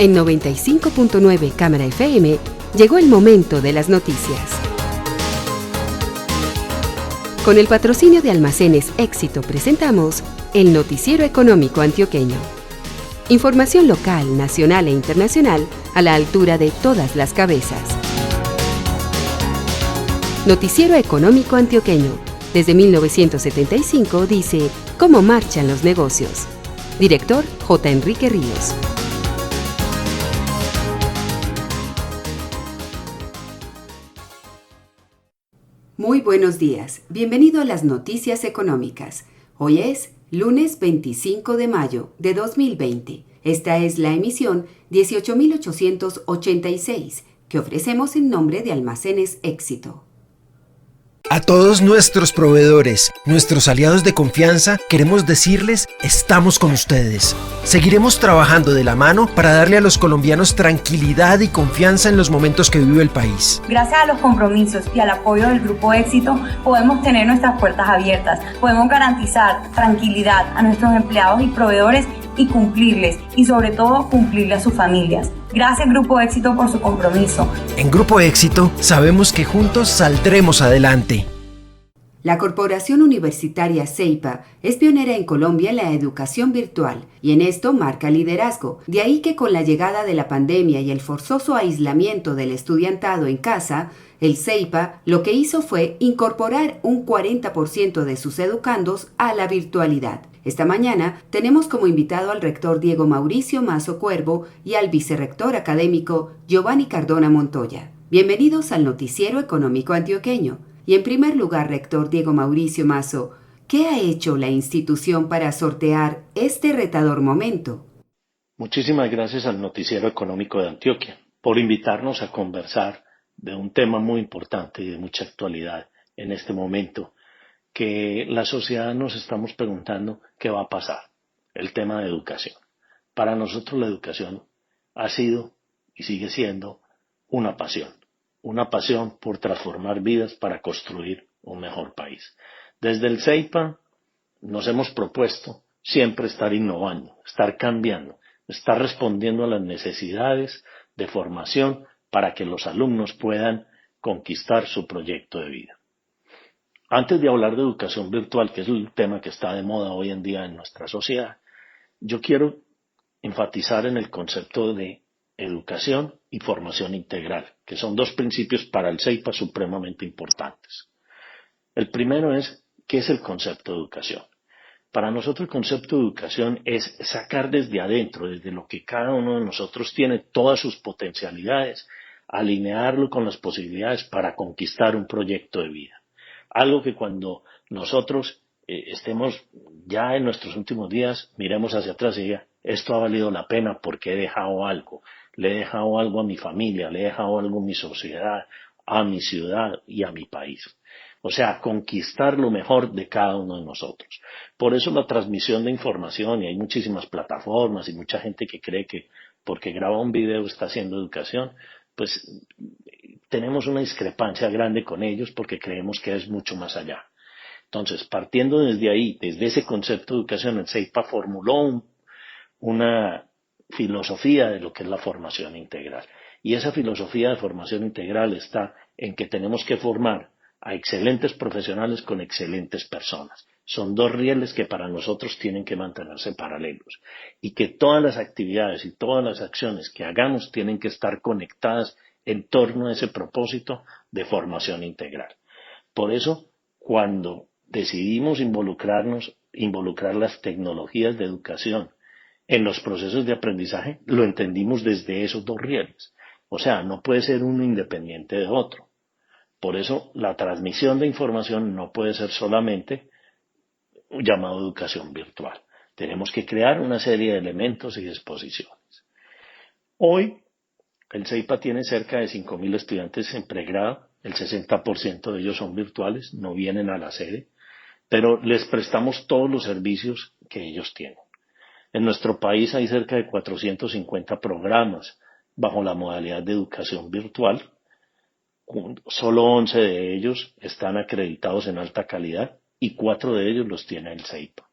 En 95.9 Cámara FM llegó el momento de las noticias. Con el patrocinio de Almacenes Éxito presentamos el Noticiero Económico Antioqueño. Información local, nacional e internacional a la altura de todas las cabezas. Noticiero Económico Antioqueño. Desde 1975 dice cómo marchan los negocios. Director J. Enrique Ríos. Muy buenos días. Bienvenido a las noticias económicas. Hoy es lunes 25 de mayo de 2020. Esta es la emisión 18.886 que ofrecemos en nombre de Almacenes Éxito. A todos nuestros proveedores, nuestros aliados de confianza, queremos decirles, estamos con ustedes. Seguiremos trabajando de la mano para darle a los colombianos tranquilidad y confianza en los momentos que vive el país. Gracias a los compromisos y al apoyo del Grupo Éxito, podemos tener nuestras puertas abiertas, podemos garantizar tranquilidad a nuestros empleados y proveedores y cumplirles, y sobre todo cumplirle a sus familias. Gracias Grupo Éxito por su compromiso. En Grupo Éxito sabemos que juntos saldremos adelante. La Corporación Universitaria CEIPA es pionera en Colombia en la educación virtual y en esto marca liderazgo. De ahí que con la llegada de la pandemia y el forzoso aislamiento del estudiantado en casa, el CEIPA lo que hizo fue incorporar un 40% de sus educandos a la virtualidad. Esta mañana tenemos como invitado al rector Diego Mauricio Mazo Cuervo y al vicerrector académico Giovanni Cardona Montoya. Bienvenidos al Noticiero Económico Antioqueño. Y en primer lugar, rector Diego Mauricio Mazo, ¿qué ha hecho la institución para sortear este retador momento? Muchísimas gracias al Noticiero Económico de Antioquia por invitarnos a conversar de un tema muy importante y de mucha actualidad en este momento, que la sociedad nos estamos preguntando qué va a pasar, el tema de educación. Para nosotros la educación ha sido y sigue siendo una pasión por transformar vidas para construir un mejor país. Desde el CEIPA nos hemos propuesto siempre estar innovando, estar cambiando, estar respondiendo a las necesidades de formación para que los alumnos puedan conquistar su proyecto de vida. Antes de hablar de educación virtual, que es el tema que está de moda hoy en día en nuestra sociedad, yo quiero enfatizar en el concepto de educación y formación integral, que son dos principios para el CEIPA supremamente importantes. El primero es, ¿qué es el concepto de educación? Para nosotros el concepto de educación es sacar desde adentro, desde lo que cada uno de nosotros tiene, todas sus potencialidades, alinearlo con las posibilidades para conquistar un proyecto de vida. Algo que cuando nosotros estemos ya en nuestros últimos días, miremos hacia atrás y diga, esto ha valido la pena porque he dejado algo. Le he dejado algo a mi familia, le he dejado algo a mi sociedad, a mi ciudad y a mi país. O sea, conquistar lo mejor de cada uno de nosotros. Por eso la transmisión de información, y hay muchísimas plataformas y mucha gente que cree que porque graba un video está haciendo educación, pues tenemos una discrepancia grande con ellos porque creemos que es mucho más allá. Entonces, partiendo desde ahí, desde ese concepto de educación, el CEIPA formuló una filosofía de lo que es la formación integral. Y esa filosofía de formación integral está en que tenemos que formar a excelentes profesionales con excelentes personas. Son dos rieles que para nosotros tienen que mantenerse paralelos y que todas las actividades y todas las acciones que hagamos tienen que estar conectadas en torno a ese propósito de formación integral. Por eso, cuando decidimos involucrar las tecnologías de educación en los procesos de aprendizaje, lo entendimos desde esos dos rieles. O sea, no puede ser uno independiente de otro. Por eso, la transmisión de información no puede ser solamente un llamado educación virtual. Tenemos que crear una serie de elementos y disposiciones. Hoy, el CEIPA tiene cerca de 5.000 estudiantes en pregrado, el 60% de ellos son virtuales, no vienen a la sede, pero les prestamos todos los servicios que ellos tienen. En nuestro país hay cerca de 450 programas bajo la modalidad de educación virtual. Solo 11 de ellos están acreditados en alta calidad y 4 de ellos los tiene el CEIPA.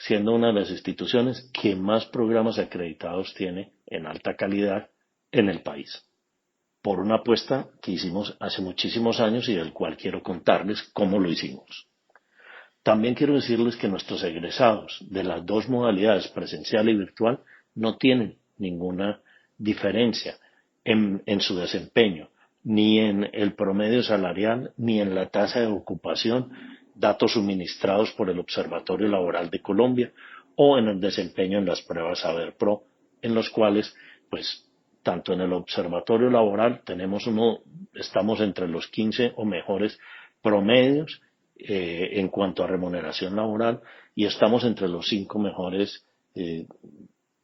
siendo una de las instituciones que más programas acreditados tiene en alta calidad en el país, por una apuesta que hicimos hace muchísimos años y del cual quiero contarles cómo lo hicimos. También quiero decirles que nuestros egresados de las dos modalidades, presencial y virtual, no tienen ninguna diferencia en su desempeño, ni en el promedio salarial, ni en la tasa de ocupación, datos suministrados por el Observatorio Laboral de Colombia, o en el desempeño en las pruebas Saber Pro, en los cuales, pues, tanto en el Observatorio Laboral estamos entre los 15 o mejores promedios en cuanto a remuneración laboral, y estamos entre los 5 mejores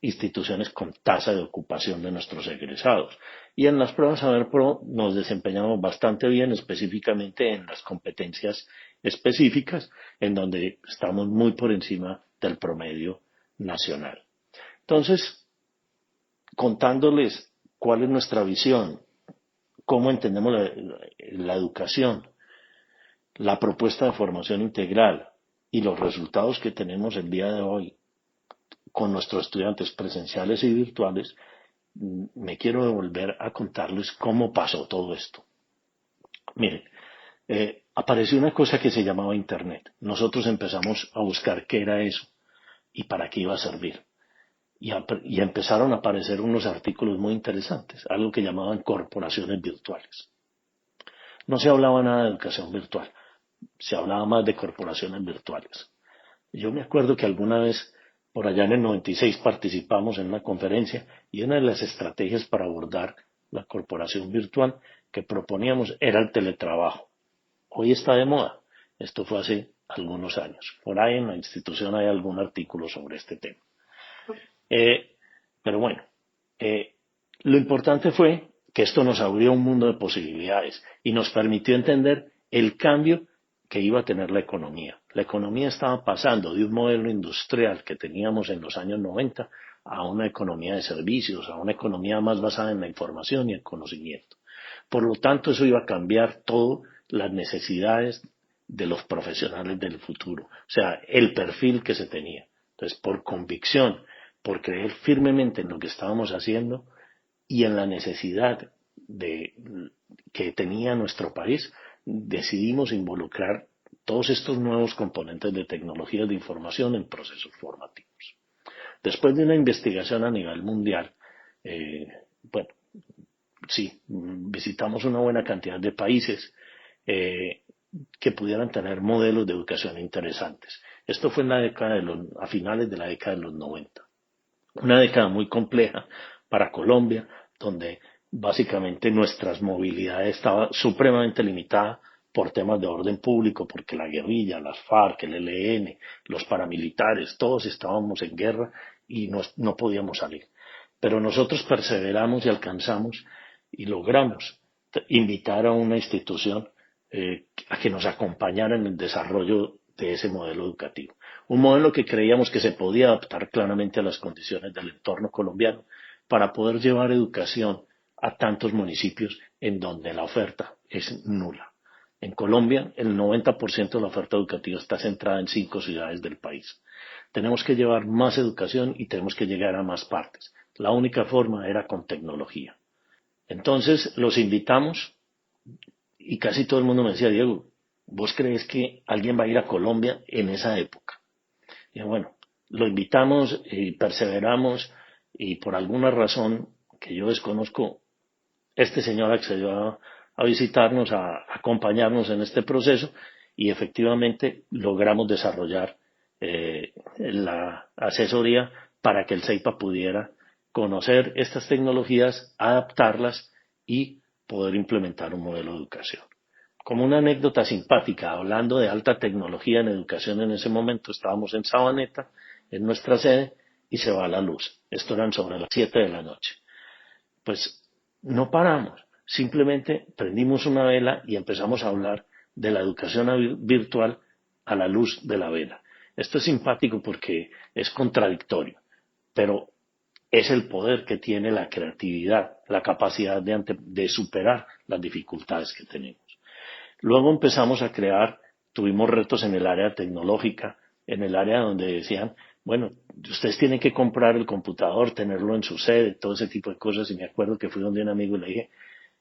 instituciones con tasa de ocupación de nuestros egresados. Y en las pruebas Saber Pro nos desempeñamos bastante bien, específicamente en las competencias específicas, en donde estamos muy por encima del promedio nacional. Entonces, contándoles cuál es nuestra visión, cómo entendemos la educación, la propuesta de formación integral y los resultados que tenemos el día de hoy con nuestros estudiantes presenciales y virtuales, me quiero devolver a contarles cómo pasó todo esto. Miren, apareció una cosa que se llamaba Internet. Nosotros empezamos a buscar qué era eso y para qué iba a servir. Y empezaron a aparecer unos artículos muy interesantes, algo que llamaban corporaciones virtuales. No se hablaba nada de educación virtual, se hablaba más de corporaciones virtuales. Yo me acuerdo que alguna vez, por allá en el 96, participamos en una conferencia y una de las estrategias para abordar la corporación virtual que proponíamos era el teletrabajo. Hoy está de moda, esto fue hace algunos años. Por ahí en la institución hay algún artículo sobre este tema. Pero bueno, lo importante fue que esto nos abrió un mundo de posibilidades y nos permitió entender el cambio que iba a tener la economía. La economía estaba pasando de un modelo industrial que teníamos en los años 90 a una economía de servicios, a una economía más basada en la información y el conocimiento. Por lo tanto, eso iba a cambiar todo las necesidades de los profesionales del futuro, o sea, el perfil que se tenía. Entonces, por convicción, por creer firmemente en lo que estábamos haciendo y en la necesidad que tenía nuestro país, decidimos involucrar todos estos nuevos componentes de tecnologías de información en procesos formativos. Después de una investigación a nivel mundial, visitamos una buena cantidad de países que pudieran tener modelos de educación interesantes. Esto fue en la década a finales de la década de los 90. Una década muy compleja para Colombia, donde básicamente nuestras movilidades estaba supremamente limitada por temas de orden público, porque la guerrilla, las FARC, el ELN, los paramilitares, todos estábamos en guerra y no podíamos salir. Pero nosotros perseveramos y alcanzamos y logramos invitar a una institución a que nos acompañara en el desarrollo de ese modelo educativo. Un modelo que creíamos que se podía adaptar claramente a las condiciones del entorno colombiano para poder llevar educación a tantos municipios en donde la oferta es nula. En Colombia, el 90% de la oferta educativa está centrada en 5 ciudades del país. Tenemos que llevar más educación y tenemos que llegar a más partes. La única forma era con tecnología. Entonces, los invitamos y casi todo el mundo me decía, Diego, ¿vos crees que alguien va a ir a Colombia en esa época? Y bueno, lo invitamos y perseveramos y por alguna razón que yo desconozco, este señor accedió a visitarnos, a acompañarnos en este proceso y efectivamente logramos desarrollar la asesoría para que el CEIPA pudiera conocer estas tecnologías, adaptarlas y poder implementar un modelo de educación. Como una anécdota simpática, hablando de alta tecnología en educación en ese momento, estábamos en Sabaneta, en nuestra sede, y se va la luz. Esto eran sobre las 7 de la noche. Pues no paramos, simplemente prendimos una vela y empezamos a hablar de la educación virtual a la luz de la vela. Esto es simpático porque es contradictorio, pero es el poder que tiene la creatividad, la capacidad de superar las dificultades que tenemos. Luego empezamos a tuvimos retos en el área tecnológica, en el área donde decían, bueno, ustedes tienen que comprar el computador, tenerlo en su sede, todo ese tipo de cosas. Y me acuerdo que fui donde un amigo y le dije,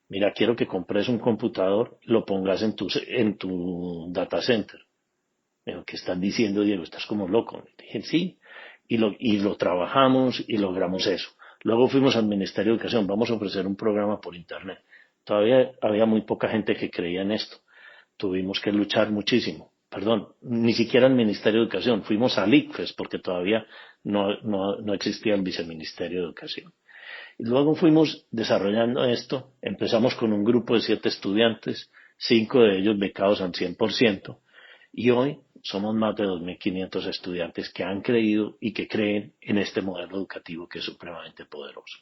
mira, quiero que compres un computador, lo pongas en tu data center. Pero, ¿qué están diciendo, Diego? Estás como loco. Le dije, sí. Y lo trabajamos y logramos eso. Luego fuimos al Ministerio de Educación, vamos a ofrecer un programa por Internet. Todavía había muy poca gente que creía en esto. Tuvimos que luchar muchísimo. Perdón, ni siquiera al Ministerio de Educación. Fuimos al ICFES porque todavía no existía el Viceministerio de Educación. Y luego fuimos desarrollando esto. Empezamos con un grupo de 7 estudiantes, 5 de ellos becados al 100%. Y hoy somos más de 2.500 estudiantes que han creído y que creen en este modelo educativo que es supremamente poderoso.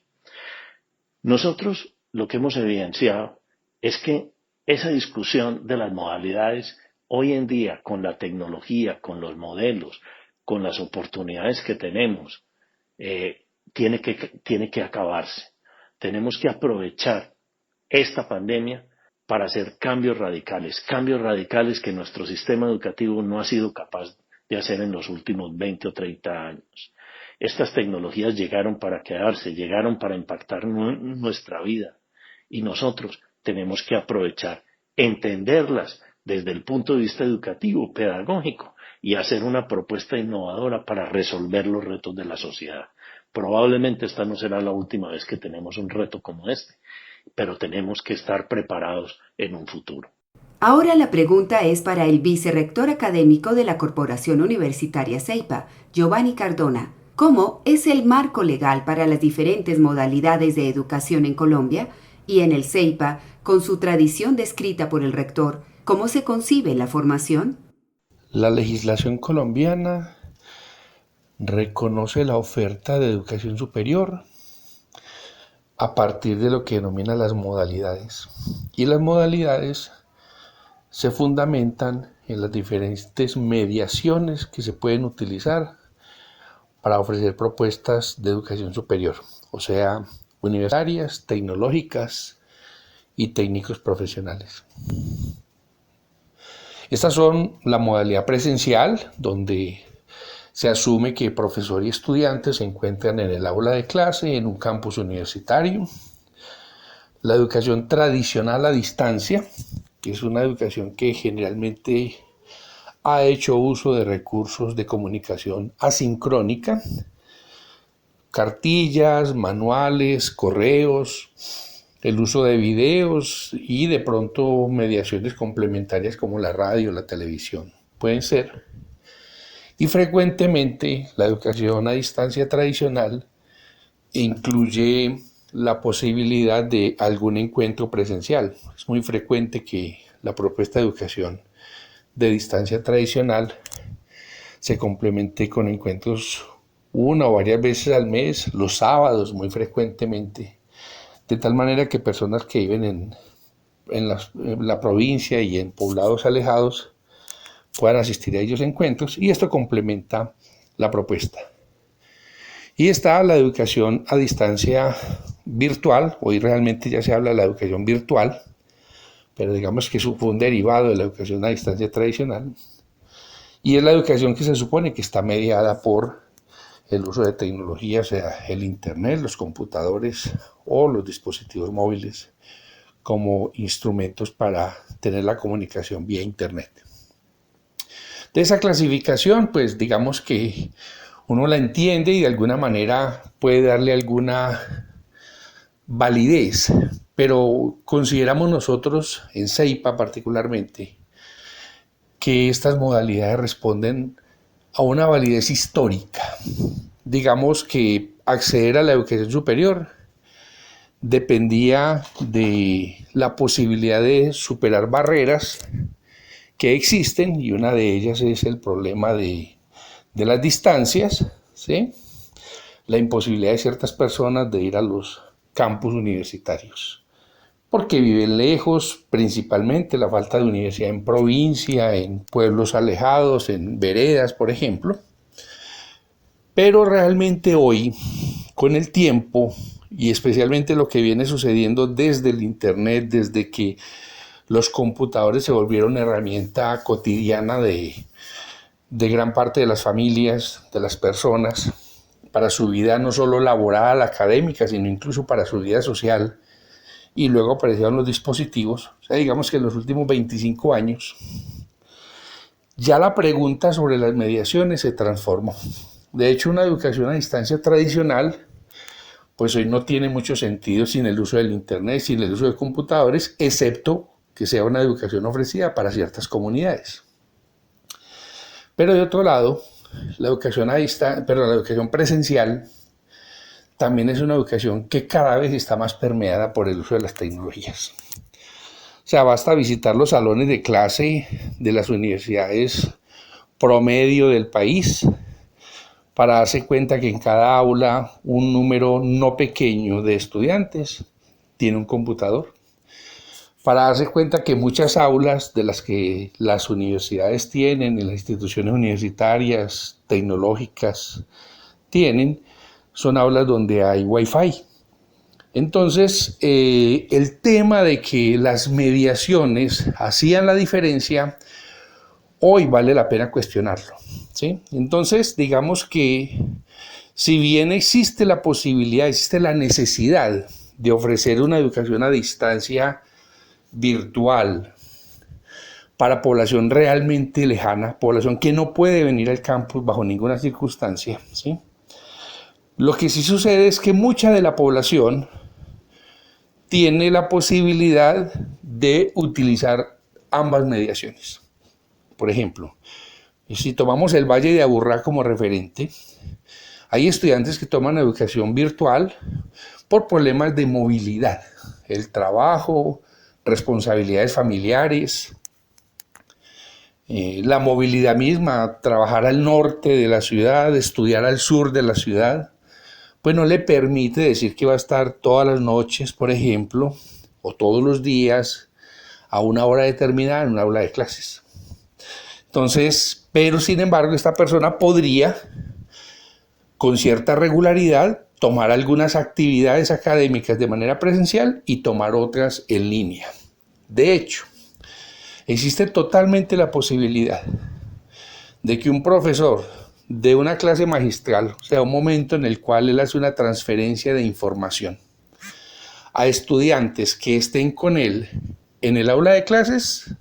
Nosotros lo que hemos evidenciado es que esa discusión de las modalidades hoy en día, con la tecnología, con los modelos, con las oportunidades que tenemos, tiene que acabarse. Tenemos que aprovechar esta pandemia para hacer cambios radicales que nuestro sistema educativo no ha sido capaz de hacer en los últimos 20 o 30 años. Estas tecnologías llegaron para quedarse, llegaron para impactar nuestra vida y nosotros tenemos que aprovechar, entenderlas desde el punto de vista educativo, pedagógico y hacer una propuesta innovadora para resolver los retos de la sociedad. Probablemente esta no será la última vez que tenemos un reto como este, pero tenemos que estar preparados en un futuro. Ahora la pregunta es para el vicerrector académico de la Corporación Universitaria CEIPA, Giovanni Cardona. ¿Cómo es el marco legal para las diferentes modalidades de educación en Colombia? Y en el CEIPA, con su tradición descrita por el rector, ¿cómo se concibe la formación? La legislación colombiana reconoce la oferta de educación superior a partir de lo que denomina las modalidades. Y las modalidades se fundamentan en las diferentes mediaciones que se pueden utilizar para ofrecer propuestas de educación superior, o sea, universitarias, tecnológicas y técnicos profesionales. Estas son la modalidad presencial, donde se asume que profesor y estudiante se encuentran en el aula de clase, en un campus universitario. La educación tradicional a distancia, que es una educación que generalmente ha hecho uso de recursos de comunicación asincrónica, cartillas, manuales, correos, el uso de videos y de pronto mediaciones complementarias como la radio, la televisión, pueden ser. Y frecuentemente la educación a distancia tradicional incluye la posibilidad de algún encuentro presencial. Es muy frecuente que la propuesta de educación de distancia tradicional se complemente con encuentros una o varias veces al mes, los sábados muy frecuentemente, de tal manera que personas que viven en la provincia y en poblados alejados puedan asistir a ellos encuentros, y esto complementa la propuesta. Y está la educación a distancia virtual. Hoy realmente ya se habla de la educación virtual, pero digamos que fue un derivado de la educación a distancia tradicional, y es la educación que se supone que está mediada por el uso de tecnología, o sea, el internet, los computadores o los dispositivos móviles como instrumentos para tener la comunicación vía internet. De esa clasificación, pues digamos que uno la entiende y de alguna manera puede darle alguna validez, pero consideramos nosotros, en CEIPA particularmente, que estas modalidades responden a una validez histórica. Digamos que acceder a la educación superior dependía de la posibilidad de superar barreras que existen, y una de ellas es el problema de las distancias, ¿sí? La imposibilidad de ciertas personas de ir a los campus universitarios, porque viven lejos, principalmente la falta de universidad en provincia, en pueblos alejados, en veredas, por ejemplo. Pero realmente hoy, con el tiempo, y especialmente lo que viene sucediendo desde el internet, desde que los computadores se volvieron herramienta cotidiana de de gran parte de las familias, de las personas, para su vida no solo laboral, académica, sino incluso para su vida social. Y luego aparecieron los dispositivos. O sea, digamos que en los últimos 25 años ya la pregunta sobre las mediaciones se transformó. De hecho, una educación a distancia tradicional, pues hoy no tiene mucho sentido sin el uso del internet, sin el uso de computadores, excepto que sea una educación ofrecida para ciertas comunidades. Pero de otro lado, la educación la educación presencial también es una educación que cada vez está más permeada por el uso de las tecnologías. O sea, basta visitar los salones de clase de las universidades promedio del país para darse cuenta que en cada aula un número no pequeño de estudiantes tiene un computador. Para darse cuenta que muchas aulas de las que las universidades tienen, en las instituciones universitarias, tecnológicas, son aulas donde hay Wi-Fi. Entonces, el tema de que las mediaciones hacían la diferencia, hoy vale la pena cuestionarlo, ¿sí? Entonces, digamos que si bien existe la posibilidad, existe la necesidad de ofrecer una educación a distancia virtual para población realmente lejana, población que no puede venir al campus bajo ninguna circunstancia, ¿sí? Lo que sí sucede es que mucha de la población tiene la posibilidad de utilizar ambas mediaciones. Por ejemplo, si tomamos el Valle de Aburrá como referente, hay estudiantes que toman educación virtual por problemas de movilidad, el trabajo, responsabilidades familiares, la movilidad misma, trabajar al norte de la ciudad, estudiar al sur de la ciudad, pues no le permite decir que va a estar todas las noches, por ejemplo, o todos los días a una hora determinada en una aula de clases. Entonces, pero sin embargo, esta persona podría, con cierta regularidad, tomar algunas actividades académicas de manera presencial y tomar otras en línea. De hecho, existe totalmente la posibilidad de que un profesor de una clase magistral, o sea, un momento en el cual él hace una transferencia de información a estudiantes que estén con él en el aula de clases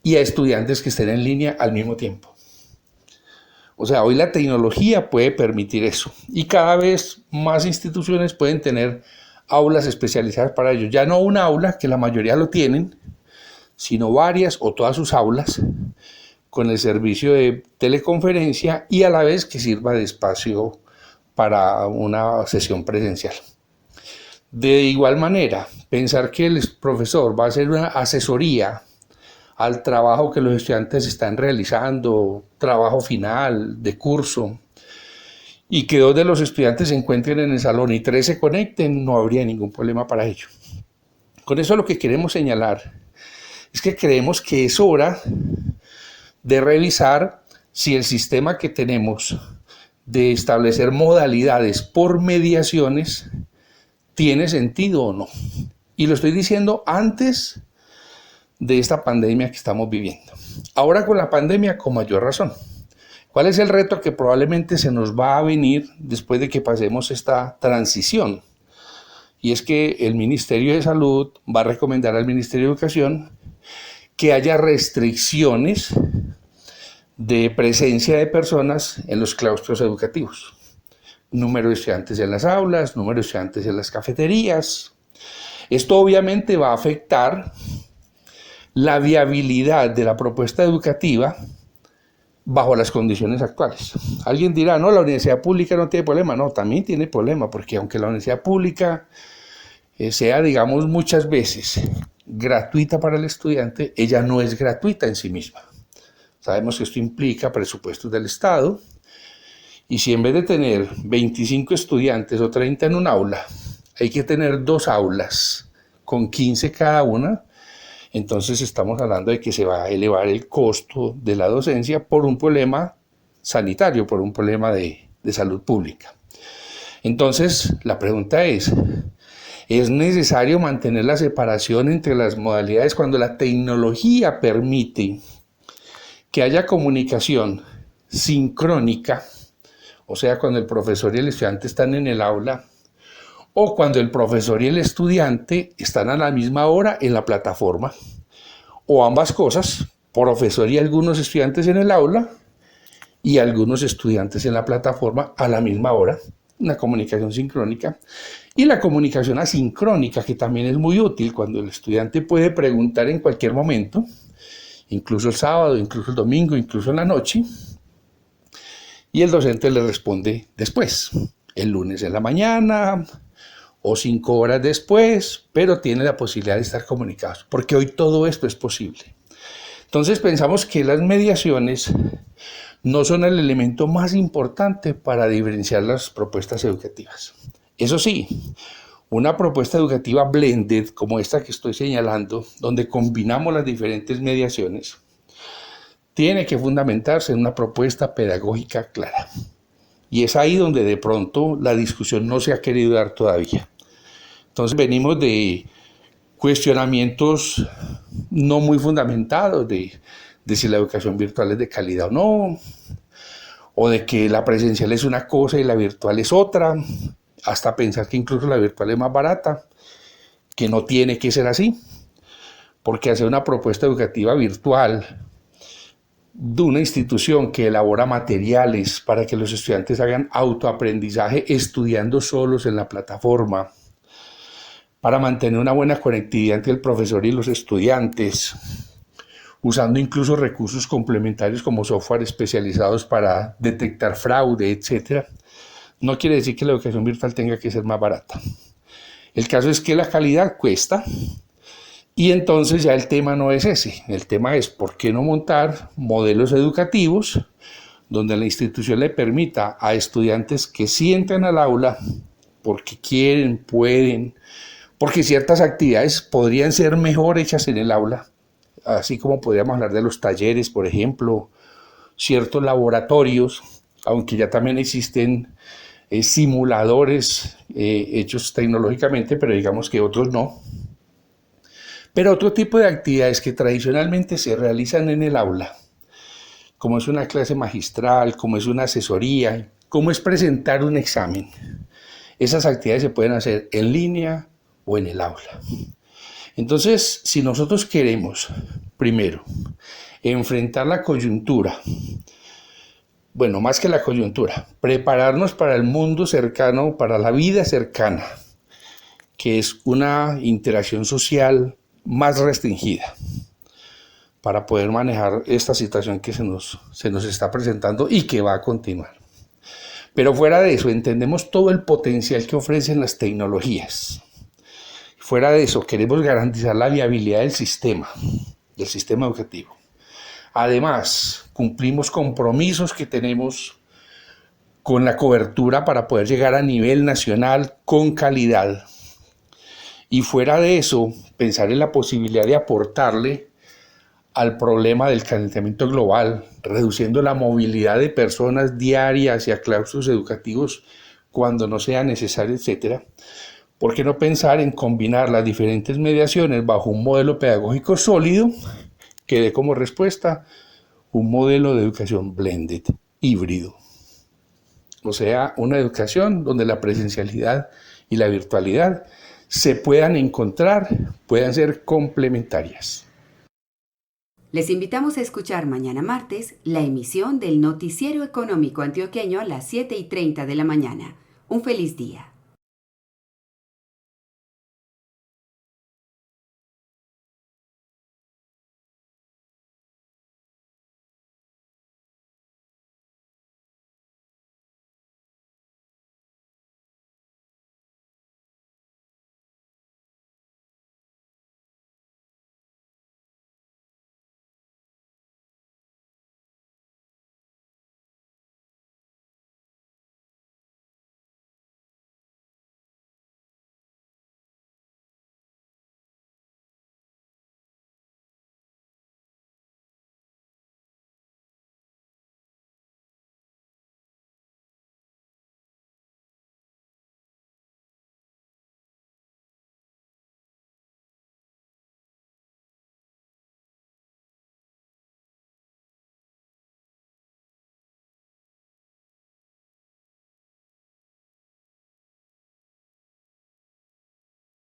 y a estudiantes que estén en línea al mismo tiempo. O sea, hoy la tecnología puede permitir eso y cada vez más instituciones pueden tener aulas especializadas para ello. Ya no una aula, que la mayoría lo tienen, sino varias o todas sus aulas con el servicio de teleconferencia y a la vez que sirva de espacio para una sesión presencial. De igual manera, pensar que el profesor va a hacer una asesoría al trabajo que los estudiantes están realizando, trabajo final, de curso, y que 2 de los estudiantes se encuentren en el salón y 3 se conecten, no habría ningún problema para ello. Con eso lo que queremos señalar es que creemos que es hora de revisar si el sistema que tenemos de establecer modalidades por mediaciones tiene sentido o no. Y lo estoy diciendo antes de esta pandemia que estamos viviendo. Ahora con la pandemia con mayor razón. ¿Cuál es el reto que probablemente se nos va a venir después de que pasemos esta transición? Y es que el Ministerio de Salud va a recomendar al Ministerio de Educación que haya restricciones de presencia de personas en los claustros educativos. Número de estudiantes en las aulas, número de estudiantes en las cafeterías. Esto obviamente va a afectar la viabilidad de la propuesta educativa bajo las condiciones actuales. Alguien dirá, no, la universidad pública no tiene problema. No, también tiene problema, porque aunque la universidad pública sea, digamos, muchas veces gratuita para el estudiante, ella no es gratuita en sí misma. Sabemos que esto implica presupuestos del Estado, y si en vez de tener 25 estudiantes o 30 en un aula, hay que tener 2 aulas con 15 cada una, entonces estamos hablando de que se va a elevar el costo de la docencia por un problema sanitario, por un problema de salud pública. Entonces, la pregunta ¿es necesario mantener la separación entre las modalidades cuando la tecnología permite que haya comunicación sincrónica, o sea, cuando el profesor y el estudiante están en el aula, o cuando el profesor y el estudiante están a la misma hora en la plataforma, o ambas cosas, profesor y algunos estudiantes en el aula y algunos estudiantes en la plataforma a la misma hora, una comunicación sincrónica. Y la comunicación asincrónica, que también es muy útil cuando el estudiante puede preguntar en cualquier momento, incluso el sábado, incluso el domingo, incluso en la noche, y el docente le responde después, el lunes en la mañana o 5 horas después, pero tiene la posibilidad de estar comunicados, porque hoy todo esto es posible. Entonces pensamos que las mediaciones no son el elemento más importante para diferenciar las propuestas educativas. Eso sí, una propuesta educativa blended, como esta que estoy señalando, donde combinamos las diferentes mediaciones, tiene que fundamentarse en una propuesta pedagógica clara. Y es ahí donde de pronto la discusión no se ha querido dar todavía. Entonces venimos de cuestionamientos no muy fundamentados de si la educación virtual es de calidad o no, o de que la presencial es una cosa y la virtual es otra, hasta pensar que incluso la virtual es más barata, que no tiene que ser así, porque hacer una propuesta educativa virtual de una institución que elabora materiales para que los estudiantes hagan autoaprendizaje estudiando solos en la plataforma, para mantener una buena conectividad entre el profesor y los estudiantes, usando incluso recursos complementarios como software especializados para detectar fraude, etc. No quiere decir que la educación virtual tenga que ser más barata. El caso es que la calidad cuesta y entonces ya el tema no es ese. El tema es por qué no montar modelos educativos donde la institución le permita a estudiantes que sientan al aula porque quieren, pueden, porque ciertas actividades podrían ser mejor hechas en el aula, así como podríamos hablar de los talleres, por ejemplo, ciertos laboratorios, aunque ya también existen simuladores hechos tecnológicamente, pero digamos que otros no. Pero otro tipo de actividades que tradicionalmente se realizan en el aula, como es una clase magistral, como es una asesoría, como es presentar un examen, esas actividades se pueden hacer en línea o en el aula. Entonces, si nosotros queremos, primero, enfrentar la coyuntura, bueno, más que la coyuntura, prepararnos para el mundo cercano, para la vida cercana, que es una interacción social más restringida, para poder manejar esta situación que se nos está presentando y que va a continuar. Pero fuera de eso, entendemos todo el potencial que ofrecen las tecnologías. Fuera de eso, queremos garantizar la viabilidad del sistema educativo. Además, cumplimos compromisos que tenemos con la cobertura para poder llegar a nivel nacional con calidad. Y fuera de eso, pensar en la posibilidad de aportarle al problema del calentamiento global, reduciendo la movilidad de personas diarias hacia claustros educativos cuando no sea necesario, etc. ¿Por qué no pensar en combinar las diferentes mediaciones bajo un modelo pedagógico sólido que dé como respuesta un modelo de educación blended, híbrido? O sea, una educación donde la presencialidad y la virtualidad se puedan encontrar, puedan ser complementarias. Les invitamos a escuchar mañana martes la emisión del Noticiero Económico Antioqueño a las 7:30 de la mañana. Un feliz día.